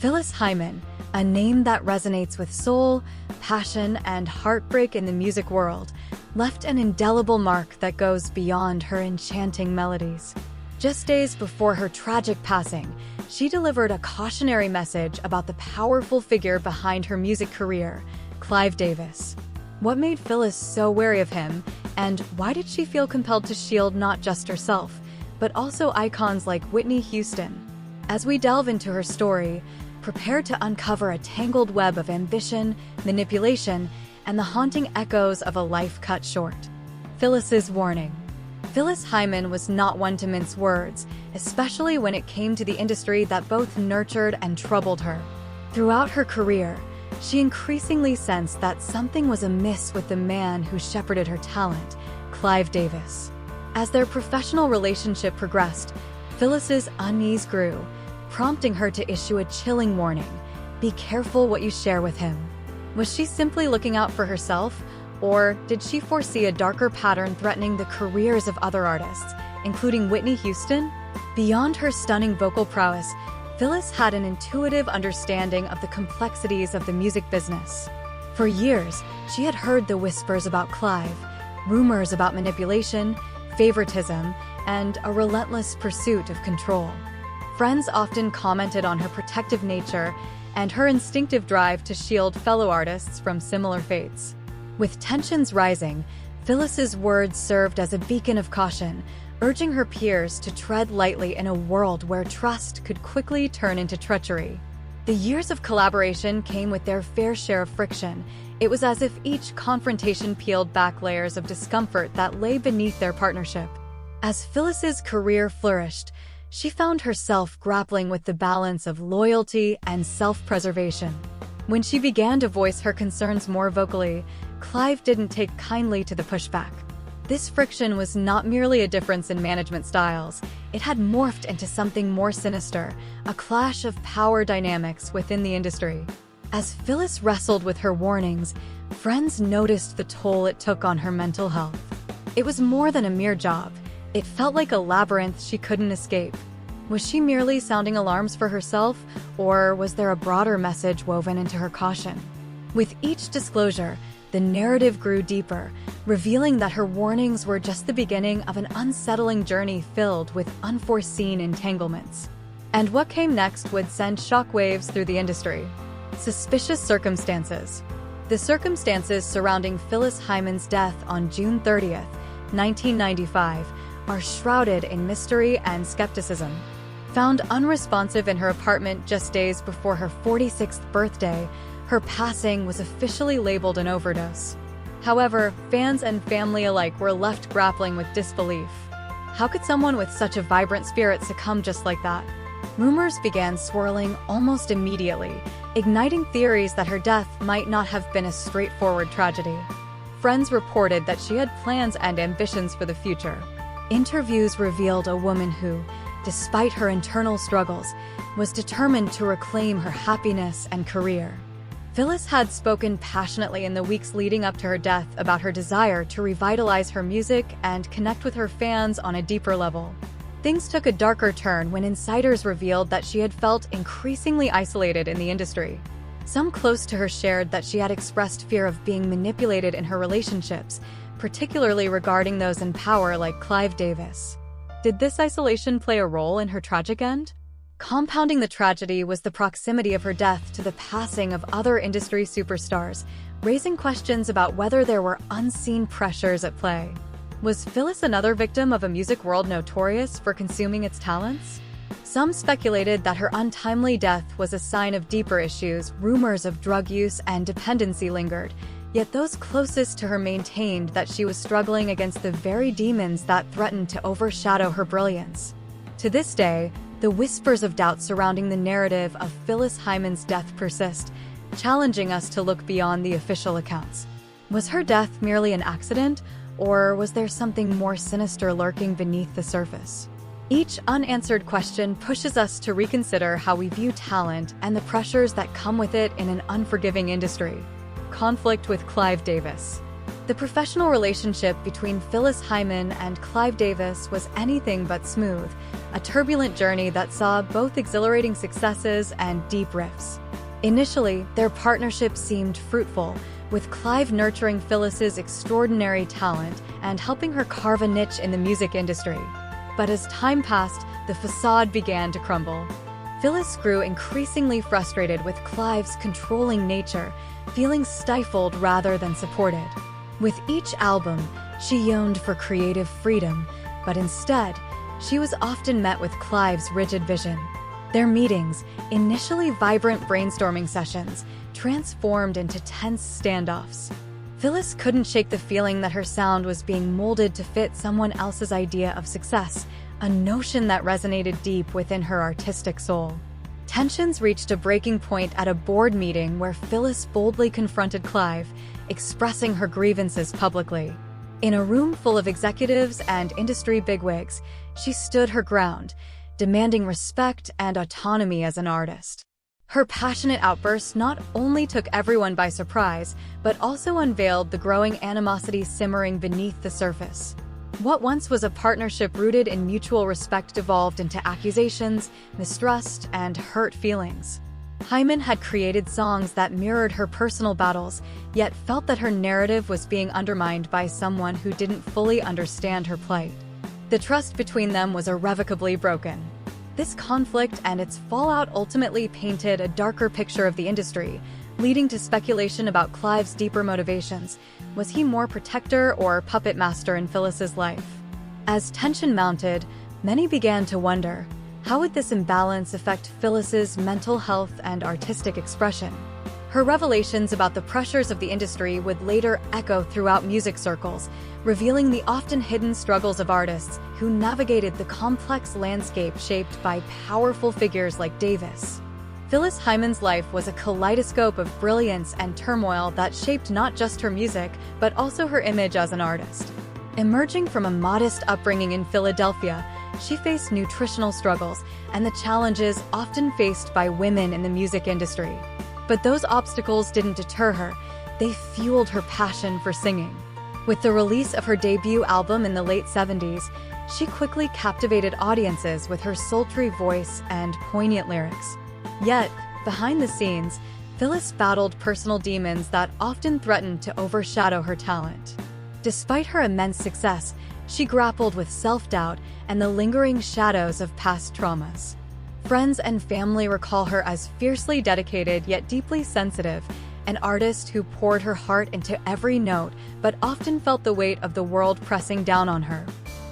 Phyllis Hyman, a name that resonates with soul, passion, and heartbreak in the music world, left an indelible mark that goes beyond her enchanting melodies. Just days before her tragic passing, she delivered a cautionary message about the powerful figure behind her music career, Clive Davis. What made Phyllis so wary of him, and why did she feel compelled to shield not just herself, but also icons like Whitney Houston? As we delve into her story, prepare to uncover a tangled web of ambition, manipulation, and the haunting echoes of a life cut short. Phyllis's warning. Phyllis Hyman was not one to mince words, especially when it came to the industry that both nurtured and troubled her. Throughout her career, she increasingly sensed that something was amiss with the man who shepherded her talent, Clive Davis. As their professional relationship progressed, Phyllis's unease grew, prompting her to issue a chilling warning: be careful what you share with him. Was she simply looking out for herself, or did she foresee a darker pattern threatening the careers of other artists, including Whitney Houston? Beyond her stunning vocal prowess, Phyllis had an intuitive understanding of the complexities of the music business. For years, she had heard the whispers about Clive, rumors about manipulation, favoritism, and a relentless pursuit of control. Friends often commented on her protective nature and her instinctive drive to shield fellow artists from similar fates. With tensions rising, Phyllis's words served as a beacon of caution, urging her peers to tread lightly in a world where trust could quickly turn into treachery. The years of collaboration came with their fair share of friction. It was as if each confrontation peeled back layers of discomfort that lay beneath their partnership. As Phyllis's career flourished, she found herself grappling with the balance of loyalty and self-preservation. When she began to voice her concerns more vocally, Clive didn't take kindly to the pushback. This friction was not merely a difference in management styles, it had morphed into something more sinister, a clash of power dynamics within the industry. As Phyllis wrestled with her warnings, friends noticed the toll it took on her mental health. It was more than a mere job. It felt like a labyrinth she couldn't escape. Was she merely sounding alarms for herself, or was there a broader message woven into her caution? With each disclosure, the narrative grew deeper, revealing that her warnings were just the beginning of an unsettling journey filled with unforeseen entanglements. And what came next would send shockwaves through the industry. Suspicious circumstances. The circumstances surrounding Phyllis Hyman's death on June 30th, 1995, are shrouded in mystery and skepticism. Found unresponsive in her apartment just days before her 46th birthday, her passing was officially labeled an overdose. However, fans and family alike were left grappling with disbelief. How could someone with such a vibrant spirit succumb just like that? Rumors began swirling almost immediately, igniting theories that her death might not have been a straightforward tragedy. Friends reported that she had plans and ambitions for the future. Interviews revealed a woman who, despite her internal struggles, was determined to reclaim her happiness and career. Phyllis had spoken passionately in the weeks leading up to her death about her desire to revitalize her music and connect with her fans on a deeper level. Things took a darker turn when insiders revealed that she had felt increasingly isolated in the industry. Some close to her shared that she had expressed fear of being manipulated in her relationships, particularly regarding those in power like Clive Davis. Did this isolation play a role in her tragic end? Compounding the tragedy was the proximity of her death to the passing of other industry superstars, raising questions about whether there were unseen pressures at play. Was Phyllis another victim of a music world notorious for consuming its talents? Some speculated that her untimely death was a sign of deeper issues. Rumors of drug use and dependency lingered, yet those closest to her maintained that she was struggling against the very demons that threatened to overshadow her brilliance. To this day, the whispers of doubt surrounding the narrative of Phyllis Hyman's death persist, challenging us to look beyond the official accounts. Was her death merely an accident, or was there something more sinister lurking beneath the surface? Each unanswered question pushes us to reconsider how we view talent and the pressures that come with it in an unforgiving industry. Conflict with Clive Davis. The professional relationship between Phyllis Hyman and Clive Davis was anything but smooth, a turbulent journey that saw both exhilarating successes and deep rifts. Initially, their partnership seemed fruitful, with Clive nurturing Phyllis's extraordinary talent and helping her carve a niche in the music industry. But as time passed, the facade began to crumble. Phyllis grew increasingly frustrated with Clive's controlling nature, feeling stifled rather than supported. With each album, she yearned for creative freedom, but instead, she was often met with Clive's rigid vision. Their meetings, initially vibrant brainstorming sessions, transformed into tense standoffs. Phyllis couldn't shake the feeling that her sound was being molded to fit someone else's idea of success, a notion that resonated deep within her artistic soul. Tensions reached a breaking point at a board meeting where Phyllis boldly confronted Clive, expressing her grievances publicly. In a room full of executives and industry bigwigs, she stood her ground, demanding respect and autonomy as an artist. Her passionate outburst not only took everyone by surprise, but also unveiled the growing animosity simmering beneath the surface. What once was a partnership rooted in mutual respect devolved into accusations, mistrust, and hurt feelings. Hyman had created songs that mirrored her personal battles, yet felt that her narrative was being undermined by someone who didn't fully understand her plight. The trust between them was irrevocably broken. This conflict and its fallout ultimately painted a darker picture of the industry, leading to speculation about Clive's deeper motivations. Was he more protector or puppet master in Phyllis's life? As tension mounted, many began to wonder, how would this imbalance affect Phyllis's mental health and artistic expression? Her revelations about the pressures of the industry would later echo throughout music circles, revealing the often hidden struggles of artists who navigated the complex landscape shaped by powerful figures like Davis. Phyllis Hyman's life was a kaleidoscope of brilliance and turmoil that shaped not just her music, but also her image as an artist. Emerging from a modest upbringing in Philadelphia, she faced nutritional struggles and the challenges often faced by women in the music industry. But those obstacles didn't deter her, they fueled her passion for singing. With the release of her debut album in the late 70s, she quickly captivated audiences with her sultry voice and poignant lyrics. Yet, behind the scenes, Phyllis battled personal demons that often threatened to overshadow her talent. Despite her immense success, she grappled with self-doubt and the lingering shadows of past traumas. Friends and family recall her as fiercely dedicated yet deeply sensitive, an artist who poured her heart into every note but often felt the weight of the world pressing down on her.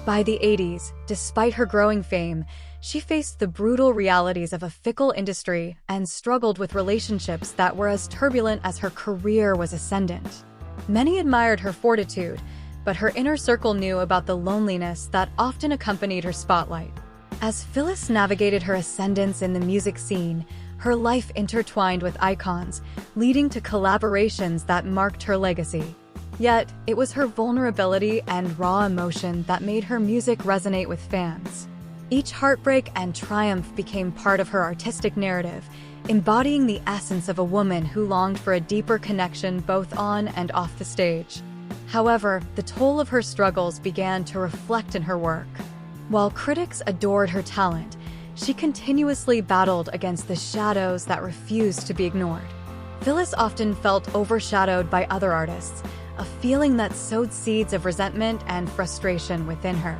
By the 80s, despite her growing fame, she faced the brutal realities of a fickle industry and struggled with relationships that were as turbulent as her career was ascendant. Many admired her fortitude, but her inner circle knew about the loneliness that often accompanied her spotlight. As Phyllis navigated her ascendance in the music scene, her life intertwined with icons, leading to collaborations that marked her legacy. Yet, it was her vulnerability and raw emotion that made her music resonate with fans. Each heartbreak and triumph became part of her artistic narrative, embodying the essence of a woman who longed for a deeper connection both on and off the stage. However, the toll of her struggles began to reflect in her work. While critics adored her talent, she continuously battled against the shadows that refused to be ignored. Phyllis often felt overshadowed by other artists, a feeling that sowed seeds of resentment and frustration within her.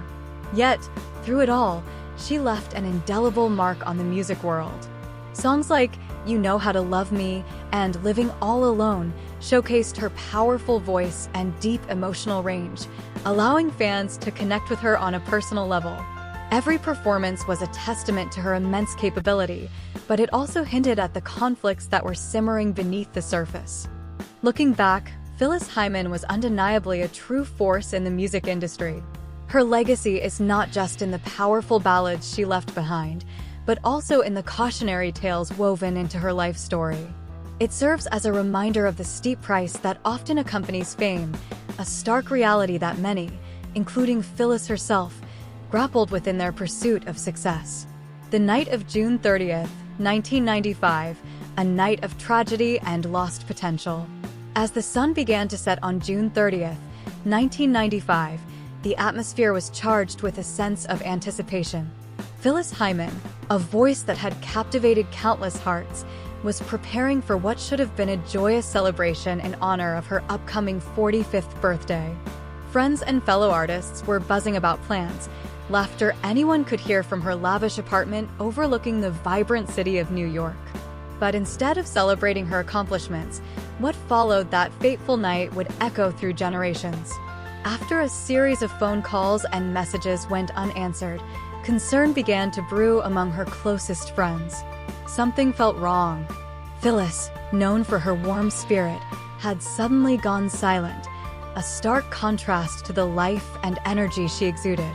Yet, through it all, she left an indelible mark on the music world. Songs like You Know How to Love Me and Living All Alone showcased her powerful voice and deep emotional range, allowing fans to connect with her on a personal level. Every performance was a testament to her immense capability, but it also hinted at the conflicts that were simmering beneath the surface. Looking back, Phyllis Hyman was undeniably a true force in the music industry. Her legacy is not just in the powerful ballads she left behind, but also in the cautionary tales woven into her life story. It serves as a reminder of the steep price that often accompanies fame, a stark reality that many, including Phyllis herself, grappled with in their pursuit of success. The night of June 30th, 1995, a night of tragedy and lost potential. As the sun began to set on June 30th, 1995, the atmosphere was charged with a sense of anticipation. Phyllis Hyman, a voice that had captivated countless hearts, was preparing for what should have been a joyous celebration in honor of her upcoming 45th birthday. Friends and fellow artists were buzzing about plans, laughter anyone could hear from her lavish apartment overlooking the vibrant city of New York. But instead of celebrating her accomplishments, what followed that fateful night would echo through generations. After a series of phone calls and messages went unanswered, concern began to brew among her closest friends. Something felt wrong. Phyllis, known for her warm spirit, had suddenly gone silent, a stark contrast to the life and energy she exuded.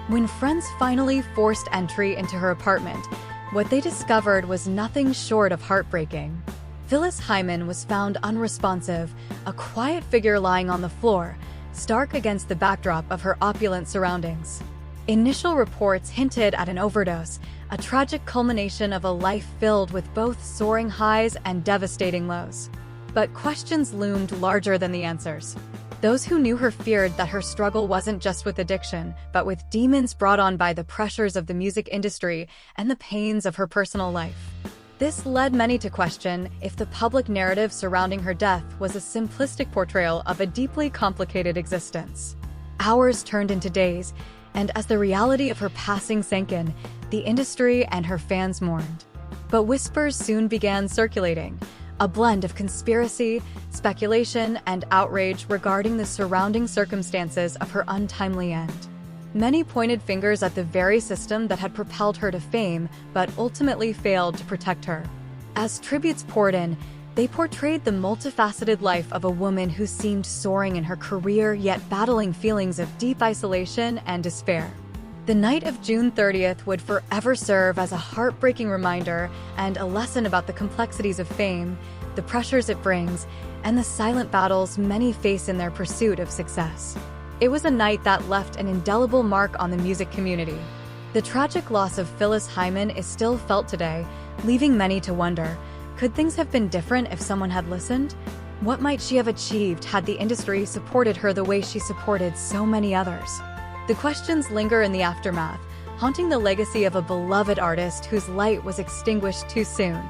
When friends finally forced entry into her apartment, what they discovered was nothing short of heartbreaking. Phyllis Hyman was found unresponsive, a quiet figure lying on the floor, stark against the backdrop of her opulent surroundings. Initial reports hinted at an overdose, a tragic culmination of a life filled with both soaring highs and devastating lows. But questions loomed larger than the answers. Those who knew her feared that her struggle wasn't just with addiction, but with demons brought on by the pressures of the music industry and the pains of her personal life. This led many to question if the public narrative surrounding her death was a simplistic portrayal of a deeply complicated existence. Hours turned into days, and as the reality of her passing sank in, the industry and her fans mourned. But whispers soon began circulating, a blend of conspiracy, speculation, and outrage regarding the surrounding circumstances of her untimely end. Many pointed fingers at the very system that had propelled her to fame, but ultimately failed to protect her. As tributes poured in, they portrayed the multifaceted life of a woman who seemed soaring in her career yet battling feelings of deep isolation and despair. The night of June 30th would forever serve as a heartbreaking reminder and a lesson about the complexities of fame, the pressures it brings, and the silent battles many face in their pursuit of success. It was a night that left an indelible mark on the music community. The tragic loss of Phyllis Hyman is still felt today, leaving many to wonder, could things have been different if someone had listened? What might she have achieved had the industry supported her the way she supported so many others? The questions linger in the aftermath, haunting the legacy of a beloved artist whose light was extinguished too soon.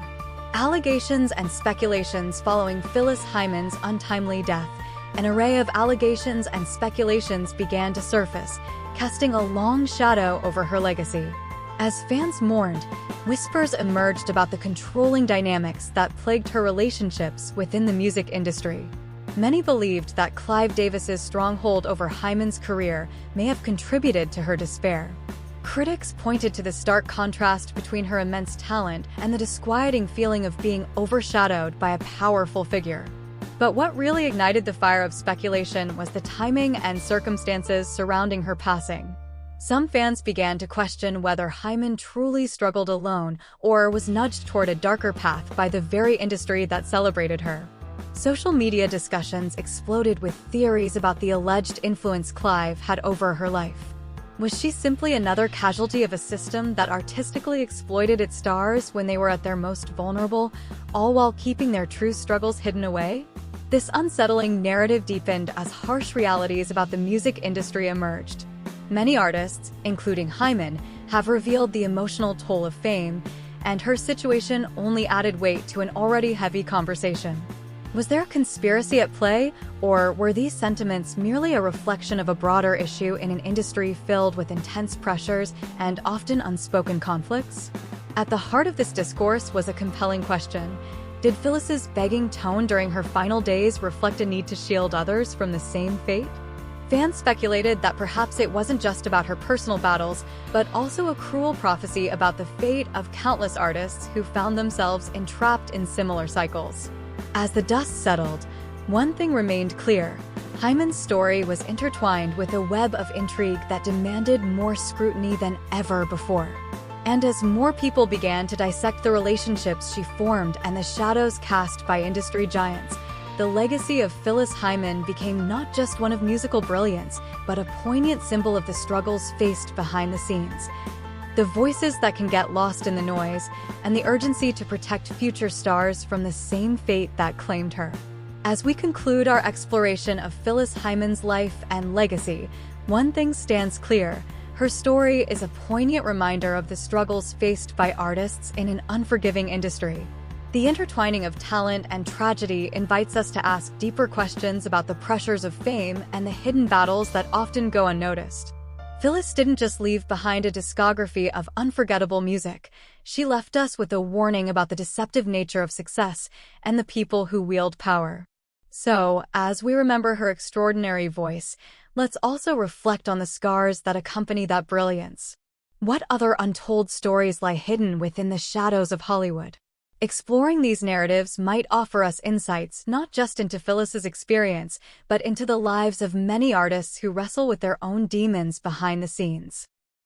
Allegations and speculations following Phyllis Hyman's untimely death. An array of allegations and speculations began to surface, casting a long shadow over her legacy. As fans mourned, whispers emerged about the controlling dynamics that plagued her relationships within the music industry. Many believed that Clive Davis's stronghold over Hyman's career may have contributed to her despair. Critics pointed to the stark contrast between her immense talent and the disquieting feeling of being overshadowed by a powerful figure. But what really ignited the fire of speculation was the timing and circumstances surrounding her passing. Some fans began to question whether Hyman truly struggled alone or was nudged toward a darker path by the very industry that celebrated her. Social media discussions exploded with theories about the alleged influence Clive had over her life. Was she simply another casualty of a system that artistically exploited its stars when they were at their most vulnerable, all while keeping their true struggles hidden away? This unsettling narrative deepened as harsh realities about the music industry emerged. Many artists, including Hyman, have revealed the emotional toll of fame, and her situation only added weight to an already heavy conversation. Was there a conspiracy at play, or were these sentiments merely a reflection of a broader issue in an industry filled with intense pressures and often unspoken conflicts? At the heart of this discourse was a compelling question. Did Phyllis's begging tone during her final days reflect a need to shield others from the same fate? Fans speculated that perhaps it wasn't just about her personal battles, but also a cruel prophecy about the fate of countless artists who found themselves entrapped in similar cycles. As the dust settled, one thing remained clear. Hyman's story was intertwined with a web of intrigue that demanded more scrutiny than ever before. And as more people began to dissect the relationships she formed and the shadows cast by industry giants, the legacy of Phyllis Hyman became not just one of musical brilliance, but a poignant symbol of the struggles faced behind the scenes. The voices that can get lost in the noise, and the urgency to protect future stars from the same fate that claimed her. As we conclude our exploration of Phyllis Hyman's life and legacy, one thing stands clear. Her story is a poignant reminder of the struggles faced by artists in an unforgiving industry. The intertwining of talent and tragedy invites us to ask deeper questions about the pressures of fame and the hidden battles that often go unnoticed. Phyllis didn't just leave behind a discography of unforgettable music. She left us with a warning about the deceptive nature of success and the people who wield power. So, as we remember her extraordinary voice, let's also reflect on the scars that accompany that brilliance. What other untold stories lie hidden within the shadows of Hollywood? Exploring these narratives might offer us insights not just into Phyllis's experience, but into the lives of many artists who wrestle with their own demons behind the scenes.